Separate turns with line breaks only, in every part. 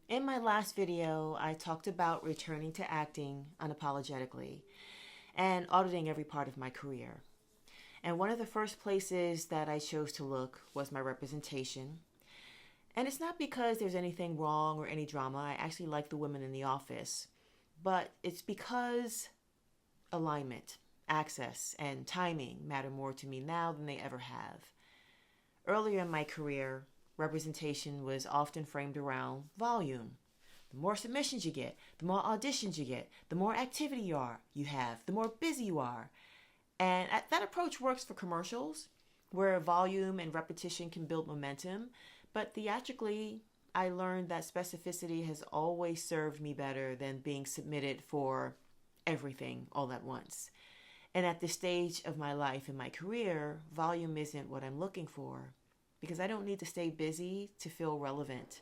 In my last video, I talked about returning to acting unapologetically and auditing every part of my career. And one of the first places that I chose to look was my representation. And it's not because there's anything wrong or any drama. I actually like the women in the office. But it's because alignment, access, and timing matter more to me now than they ever have. Earlier in my career, representation was often framed around volume. The more submissions you get, the more auditions you get, the more activity you have, the more busy you are. And that approach works for commercials, where volume and repetition can build momentum. But theatrically, I learned that specificity has always served me better than being submitted for everything all at once. And at this stage of my life and my career, volume isn't what I'm looking for because I don't need to stay busy to feel relevant.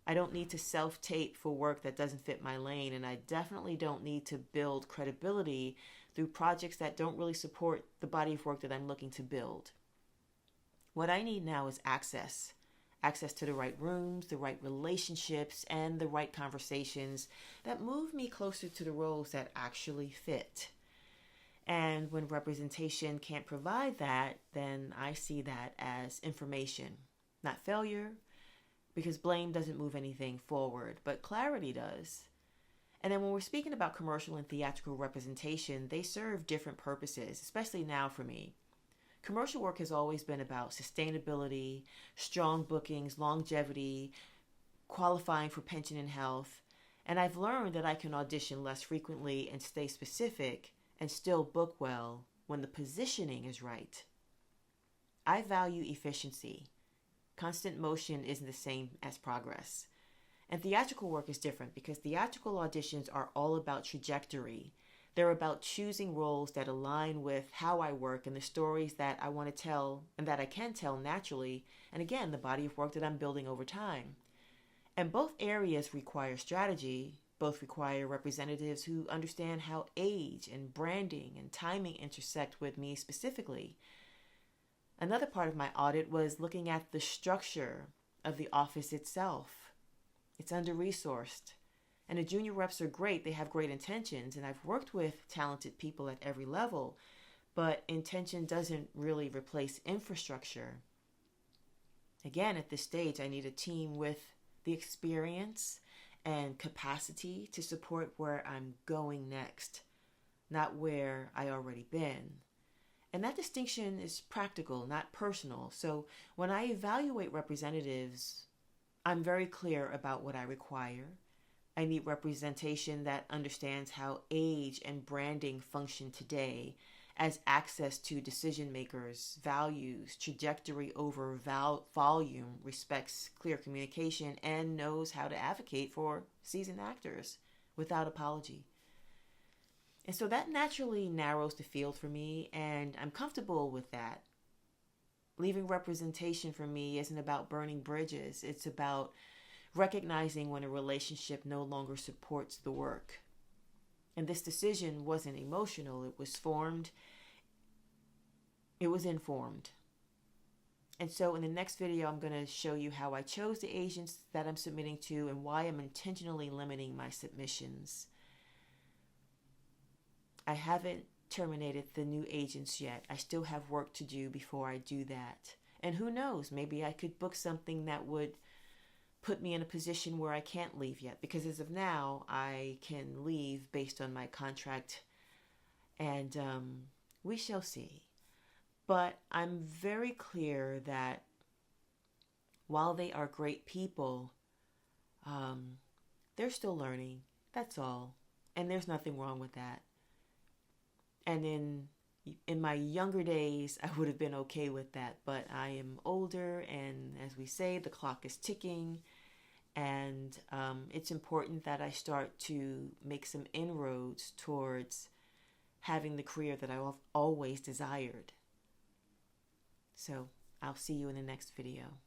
I don't need to self-tape for work that doesn't fit my lane, and I definitely don't need to build credibility through projects that don't really support the body of work that I'm looking to build. What I need now is access. Access to the right rooms, the right relationships, and the right conversations that move me closer to the roles that actually fit. And when representation can't provide that, then I see that as information, not failure, because blame doesn't move anything forward, but clarity does. And then when we're speaking about commercial and theatrical representation, they serve different purposes, especially now for me. Commercial work has always been about sustainability, strong bookings, longevity, qualifying for pension and health. And I've learned that I can audition less frequently and stay specific and still book well when the positioning is right. I value efficiency. Constant motion isn't the same as progress. And theatrical work is different because theatrical auditions are all about trajectory. They're about choosing roles that align with how I work and the stories that I want to tell and that I can tell naturally, and again, the body of work that I'm building over time. And both areas require strategy. Both require representatives who understand how age and branding and timing intersect with me specifically. Another part of my audit was looking at the structure of the office itself. It's under-resourced. And the junior reps are great. They have great intentions. And I've worked with talented people at every level. But intention doesn't really replace infrastructure. Again, at this stage, I need a team with the experience and capacity to support where I'm going next, not where I already been. And that distinction is practical, not personal. So when I evaluate representatives, I'm very clear about what I require. I need representation that understands how age and branding function today as access to decision makers, values, trajectory over volume, respects clear communication, and knows how to advocate for seasoned actors without apology. And so that naturally narrows the field for me, and I'm comfortable with that. Leaving representation for me isn't about burning bridges. It's about recognizing when a relationship no longer supports the work. And this decision wasn't emotional. It was informed. And so in the next video, I'm going to show you how I chose the agents that I'm submitting to and why I'm intentionally limiting my submissions. I haven't terminated the new agents yet. I still have work to do before I do that. And who knows, maybe I could book something that would put me in a position where I can't leave yet, because as of now, I can leave based on my contract, and we shall see. But I'm very clear that while they are great people, they're still learning. That's all. And there's nothing wrong with that. And in my younger days, I would have been okay with that. But I am older, and as we say, the clock is ticking. And it's important that I start to make some inroads towards having the career that I've always desired. So I'll see you in the next video.